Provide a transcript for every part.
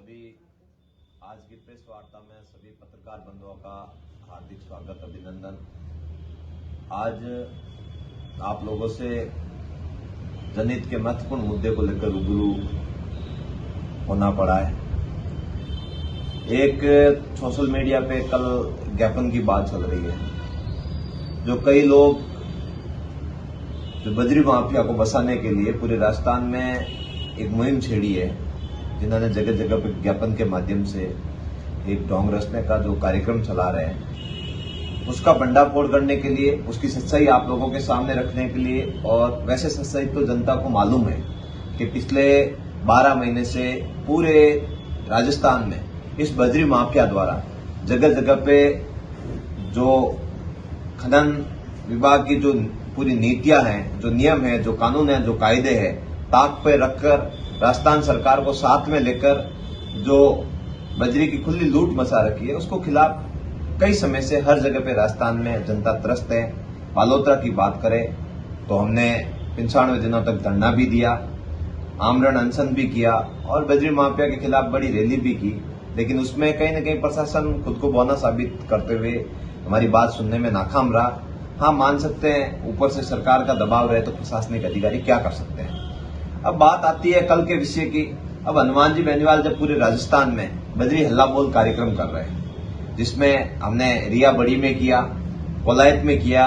सभी आज की प्रेस वार्ता में सभी पत्रकार बंधुओं का हार्दिक स्वागत, अभिनंदन। आज आप लोगों से जनहित के महत्वपूर्ण मुद्दे को लेकर रूबरू होना पड़ा है। एक सोशल मीडिया पे कल ज्ञापन की बात चल रही है, जो कई लोग जो बजरी माफिया को बसाने के लिए पूरे राजस्थान में एक मुहिम छेड़ी है, जिन्होंने जगह जगह पे ज्ञापन के माध्यम से एक ढोंग रचने का जो कार्यक्रम चला रहे हैं, उसका भंडाफोड़ करने के लिए, उसकी सच्चाई आप लोगों के सामने रखने के लिए। और वैसे सच्चाई तो जनता को मालूम है कि पिछले 12 महीने से पूरे राजस्थान में इस बजरी माफिया द्वारा जगह जगह पे जो खनन विभाग की जो पूरी नीतियां हैं, जो नियम है, जो कानून है, जो कायदे हैं, ताक पे रखकर राजस्थान सरकार को साथ में लेकर जो बजरी की खुली लूट मचा रखी है, उसको खिलाफ कई समय से हर जगह पे राजस्थान में जनता त्रस्त है। बालोतरा की बात करें तो हमने 95 दिनों तक धरना भी दिया, आमरण अनशन भी किया और बजरी माफिया के खिलाफ बड़ी रैली भी की, लेकिन उसमें कहीं न कहीं प्रशासन खुद को बौना साबित करते हुए हमारी बात सुनने में नाकाम रहा। हाँ, मान सकते हैं ऊपर से सरकार का दबाव रहे तो प्रशासनिक अधिकारी क्या कर सकते हैं। अब बात आती है कल के विषय की। अब हनुमान जी बेनीवाल जब पूरे राजस्थान में बजरी हल्ला बोल कार्यक्रम कर रहे हैं, जिसमें हमने रिया बड़ी में किया, कोलायत में किया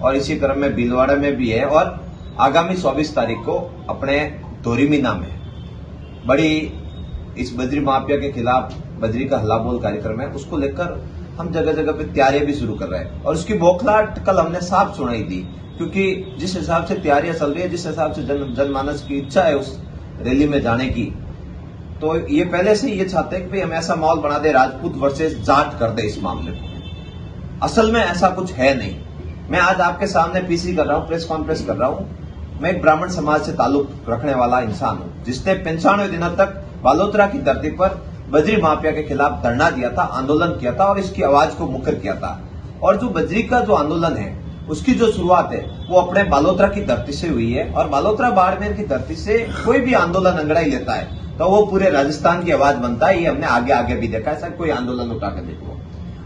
और इसी क्रम में भीलवाड़ा में भी है, और आगामी 24 तारीख को अपने धोरीमीना में बड़ी इस बजरी माफिया के खिलाफ बजरी का हल्ला बोल कार्यक्रम है, उसको लेकर हम जगह जगह पे तैयारियां भी शुरू कर रहे हैं। और उसकी बौखलाहट कल हमने साफ सुनाई दी, क्योंकि जिस हिसाब से तैयारियां चल रही है, जिस हिसाब से जनमानस की इच्छा है उस रैली में जाने की, तो ये पहले से ये चाहते हैं कि हम ऐसा माहौल बना दे, राजपूत वर्सेस जाट कर दे इस मामले को। असल में ऐसा कुछ है नहीं। मैं आज आपके सामने पीसी कर रहा हूं, प्रेस कॉन्फ्रेंस कर रहा हूं। मैं एक ब्राह्मण समाज से ताल्लुक रखने वाला इंसान हूं, जिसने 95 दिनों तक बालोतरा की धरती पर बजरी माफिया के खिलाफ धरना दिया था, आंदोलन किया था और इसकी आवाज को मुखर किया था। और जो बजरी का जो आंदोलन है, उसकी जो शुरुआत है वो अपने बालोतरा की धरती से हुई है। और बालोतरा बाड़मेर की धरती से कोई भी आंदोलन अंगड़ाई लेता है तो वो पूरे राजस्थान की आवाज बनता है। ये हमने आगे आगे भी देखा है, सर कोई आंदोलन उठा कर देखो।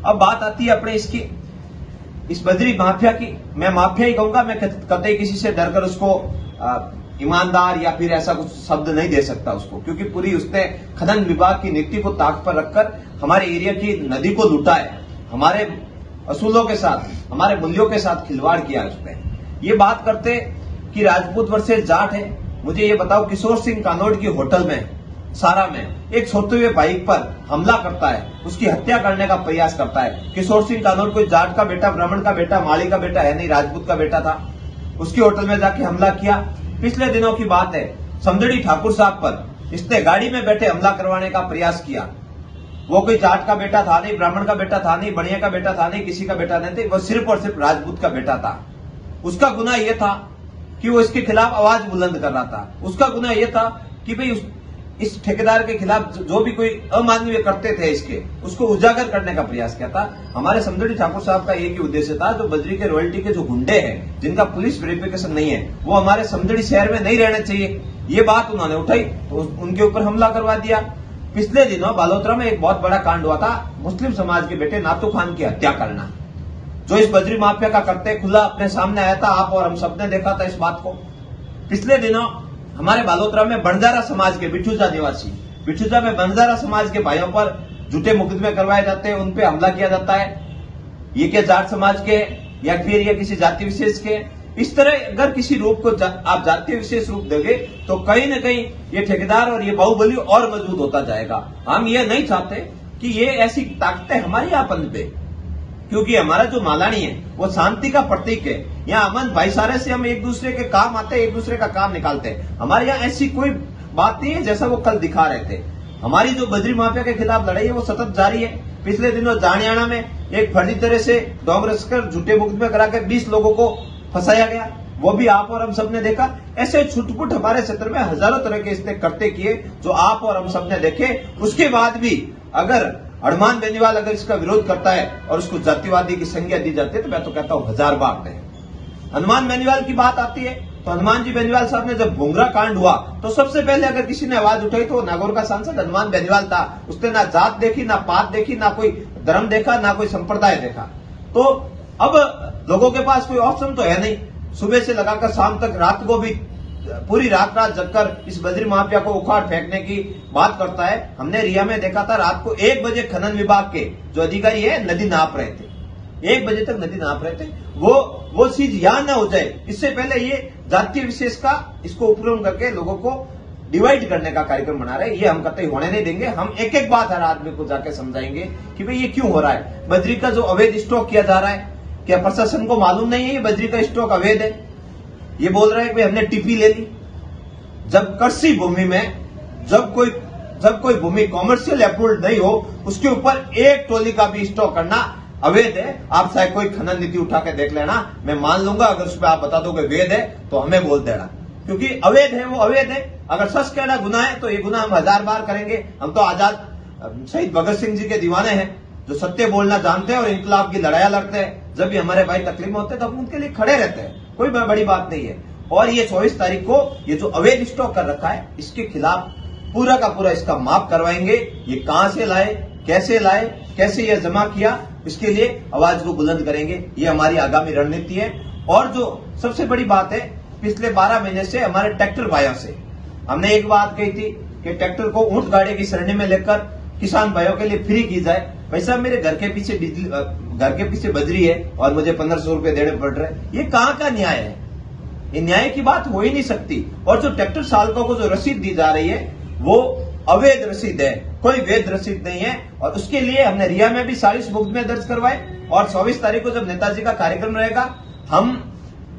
अब बात आती है अपने इसकी इस बजरी माफिया की। मैं माफिया ही कहूंगा, मैं कतई किसी से डरकर उसको ईमानदार या फिर ऐसा कुछ शब्द नहीं दे सकता उसको, क्योंकि पूरी उसने खनन विभाग की नीति को ताक पर रखकर हमारे एरिया की नदी को लूटा है, हमारे असूलों के साथ, हमारे मूल्यों के साथ खिलवाड़ किया है उसने। ये बात करते कि राजपूत वर्सेस जाट है। मुझे ये बताओ, किशोर सिंह कानोड़ की होटल में सारा में एक सोते हुए बाइक पर हमला करता है, उसकी हत्या करने का प्रयास करता है। किशोर सिंह कानोड़ कोई जाट का बेटा, ब्राह्मण का बेटा, माली का बेटा है नहीं, राजपूत का बेटा था। उसकी होटल में जाके हमला किया। पिछले दिनों की बात है, समदड़ी ठाकुर साहब पर इसने गाड़ी में बैठे हमला करवाने का प्रयास किया। वो कोई जाट का बेटा था नहीं, ब्राह्मण का बेटा था नहीं, बढ़िया का बेटा था नहीं, किसी का बेटा नहीं था, वो सिर्फ और सिर्फ राजपूत का बेटा था। उसका गुनाह यह था कि वो इसके खिलाफ आवाज बुलंद कर रहा था। उसका गुनाह यह था कि भाई इस ठेकेदार के खिलाफ जो भी कोई अमानवीय करते थे इसके, उसको उजागर करने का प्रयास किया था। हमारे समदड़ी ठाकुर साहब का एक ही उद्देश्य था, जो बजरी के रॉयल्टी के जो गुंडे हैं, जिनका पुलिस वेरिफिकेशन नहीं है, वो हमारे समदड़ी शहर में नहीं रहने चाहिए। ये बात उन्होंने उठाई तो उनके ऊपर हमला करवा दिया। पिछले दिनों बालोतरा में एक बहुत बड़ा कांड हुआ था, मुस्लिम समाज के बेटे नातू खान की हत्या करना, जो इस बजरी माफिया का करते खुला अपने सामने आया था। आप और हम सबने देखा था इस बात को। पिछले दिनों हमारे बालोतरा में बंजारा समाज के बिठूजा निवासी, बिठूजा में बंजारा समाज के भाइयों पर झूठे मुकदमे करवाए जाते हैं, उनपे हमला किया जाता है। ये क्या जाट समाज के या फिर ये किसी जाति विशेष के? इस तरह अगर किसी रूप को आप जातीय विशेष रूप दोगे तो कहीं न कहीं ये ठेकेदार और ये बाहुबली और मजबूत होता जाएगा। हम ये नहीं चाहते कि ये ऐसी ताकतें हमारे यहाँ पनपे, क्योंकि हमारा जो मालानी है वो शांति का प्रतीक है। यहाँ अमन भाईचारे से हम एक दूसरे के काम आते हैं, एक दूसरे का काम निकालते हैं। हमारे यहाँ ऐसी कोई बात नहीं है जैसा वो कल दिखा रहे थे। हमारी जो बजरी माफिया के खिलाफ लड़ाई है वो सतत जारी है। पिछले दिनों जानियाना में एक फर्जी तरह से ढोंग रचकर झूठे मुकदमे कराकर 20 लोगों को फंसाया गया, वो भी आप और हम सब ने देखा। ऐसे छुटपुट हमारे क्षेत्र में हजारों तरह के इसने करते किए, जो आप और हम सब ने देखे। उसके बाद भी अगर हनुमान बेनीवाल अगर इसका विरोध करता है और उसको जातिवादी की संज्ञा दी जाती है तो मैं तो कहता हूं 1000 बार नहीं। हनुमान बेनीवाल की बात आती है तो हनुमान जी बेनीवाल साहब ने जब भोंगरा कांड हुआ तो सबसे पहले अगर किसी ने आवाज उठाई तो नागौर का सांसद हनुमान बेनीवाल था। उसने ना जात देखी, ना पात देखी, ना कोई धर्म देखा, ना कोई संप्रदाय देखा। तो अब लोगों के पास कोई ऑप्शन तो है नहीं, सुबह से लगाकर शाम तक, रात को भी पूरी रात जगकर इस बद्री माफिया को उखाड़ फेंकने की बात करता है। हमने रिया में देखा था रात को 1 बजे खनन विभाग के जो अधिकारी है नदी नाप रहे थे, 1 बजे तक नदी नाप रहे थे। वो चीज यहां ना हो जाए इससे पहले ये जातीय विशेष का इसको उपयोग करके लोगों को डिवाइड करने का कार्यक्रम बना रहे हैं। ये हम कतई होने नहीं देंगे। हम एक एक बात हर आदमी को जाके समझाएंगे कि भाई ये क्यों हो रहा है। बद्री का जो अवैध स्टॉक किया जा रहा है, क्या प्रशासन को मालूम नहीं है ये बद्री का स्टॉक अवैध है? ये बोल रहे हैं कि हमने टीपी ले ली। जब कृषि भूमि में जब कोई भूमि कॉमर्शियल अप्रूव्ड नहीं हो उसके ऊपर एक टोली का भी स्टॉक करना अवैध है। आप चाहे कोई खनन नीति उठा के देख लेना, मैं मान लूंगा। अगर उस पर आप बता दोगे वैध है तो हमें बोल देना, क्योंकि अवैध है वो अवैध है। अगर सच कहना गुनाह है तो ये गुनाह हम 1000 बार करेंगे। हम तो आजाद शहीद भगत सिंह जी के दीवाने हैं जो सत्य बोलना जानते हैं और इंकलाब की लड़ाइयां लड़ते हैं। जब भी हमारे भाई तकलीफ में होते हैं तो हम उनके लिए खड़े रहते हैं, कोई बड़ी बात नहीं है। और ये 24 तारीख को ये जो अवैध स्टॉक कर रखा है इसके खिलाफ पूरा का पूरा इसका माप करवाएंगे। ये कहां से लाए, कैसे ये जमा किया, इसके लिए आवाज को बुलंद करेंगे। ये हमारी आगामी रणनीति है। और जो सबसे बड़ी बात है, पिछले 12 महीने से हमारे ट्रैक्टर भाइयों से हमने एक बात कही थी कि ट्रैक्टर को ऊंट गाड़ी की श्रेणी में लेकर किसान भाइयों के लिए फ्री की जाए। भाई साहब मेरे घर के पीछे बजरी है और मुझे 1500 रुपए देने पड़ रहे हैं। ये कहां का न्याय है? ये न्याय की बात हो ही नहीं सकती। और जो ट्रैक्टर चालकों को जो रसीद दी जा रही है वो अवैध रसीद है, कोई वैध रसीद नहीं है। और उसके लिए हमने रिया में भी 40 मुकदमे दर्ज करवाए। और 24 तारीख को जब नेताजी का कार्यक्रम रहेगा, हम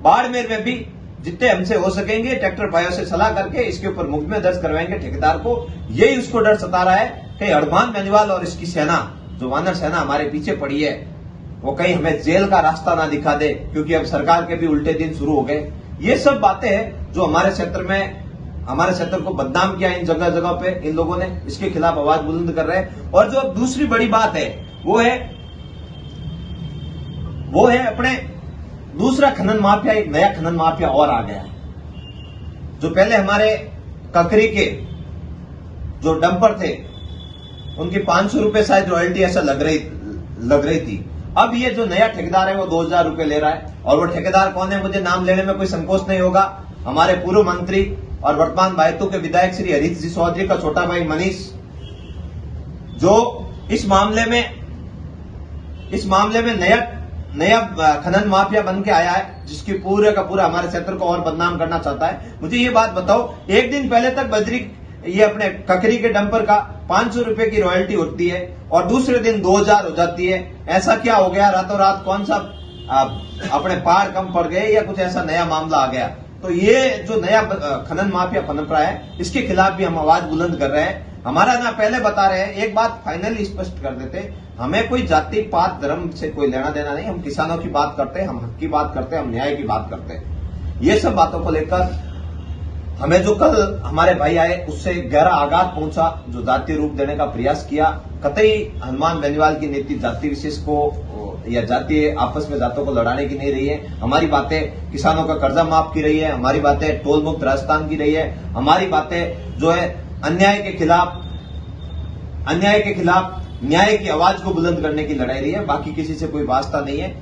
बाड़मेर में भी जितने हमसे हो सकेंगे ट्रैक्टर भाइयों से सलाह करके इसके ऊपर मुकदमे दर्ज करवाएंगे ठेकेदार को। यही उसको डर सता रहा है कि हनुमान बेनीवाल और इसकी सेना, जो वानर सेना हमारे पीछे पड़ी है, वो कहीं हमें जेल का रास्ता ना दिखा दे, क्योंकि अब सरकार के भी उल्टे दिन शुरू हो गए। ये सब बातें हैं जो हमारे क्षेत्र को बदनाम किया इन जगह जगह पे इन लोगों ने। इसके खिलाफ आवाज बुलंद कर रहे हैं। और जो अब दूसरी बड़ी बात है वो है अपने दूसरा खनन माफिया, एक नया खनन माफिया और आ गया है। जो पहले हमारे ककरी के जो डंपर थे उनकी 500 रुपए शायद रॉयल्टी ऐसा लग रही थी। अब ये जो नया ठेकेदार है वो 2000 रुपए ले रहा है। और वो ठेकेदार कौन है मुझे नाम लेने में कोई संकोच नहीं होगा। हमारे पूर्व मंत्री और वर्तमान बायतू के विधायक श्री हरीश जी चौधरी का छोटा भाई मनीष, जो इस मामले में नया खनन माफिया बन के आया है, जिसकी पूरे का पूरा हमारे क्षेत्र को और बदनाम करना चाहता है। मुझे ये बात बताओ, एक दिन पहले तक बद्री ये अपने ककरी के डंपर का 500 रुपए की रॉयल्टी होती है और दूसरे दिन 2000 हो जाती है। ऐसा क्या हो गया? रातों रात कौन सा अपने पहाड़ कम पड़ गए या कुछ ऐसा नया मामला आ गया? तो ये जो नया खनन माफिया पनप रहा है इसके खिलाफ भी हम आवाज बुलंद कर रहे हैं। हमारा ना पहले बता रहे हैं, एक बात फाइनली स्पष्ट कर देते, हमें कोई जाति पात धर्म से कोई लेना देना नहीं। हम किसानों की बात करते हैं, हम हक की बात करते हैं, हम न्याय की बात करते हैं। ये सब बातों को लेकर हमें जो कल हमारे भाई आए उससे गहरा आघात पहुंचा, जो जातीय रूप देने का प्रयास किया। कतई हनुमान बेनीवाल की नीति जाति विशेष को या जातीय आपस में जातों को लड़ाने की नहीं रही है। हमारी बातें किसानों का कर्जा माफ की रही है, हमारी बातें टोल मुक्त राजस्थान की रही है, हमारी बातें जो है अन्याय के खिलाफ न्याय की आवाज को बुलंद करने की लड़ाई रही है। बाकी किसी से कोई वास्ता नहीं है।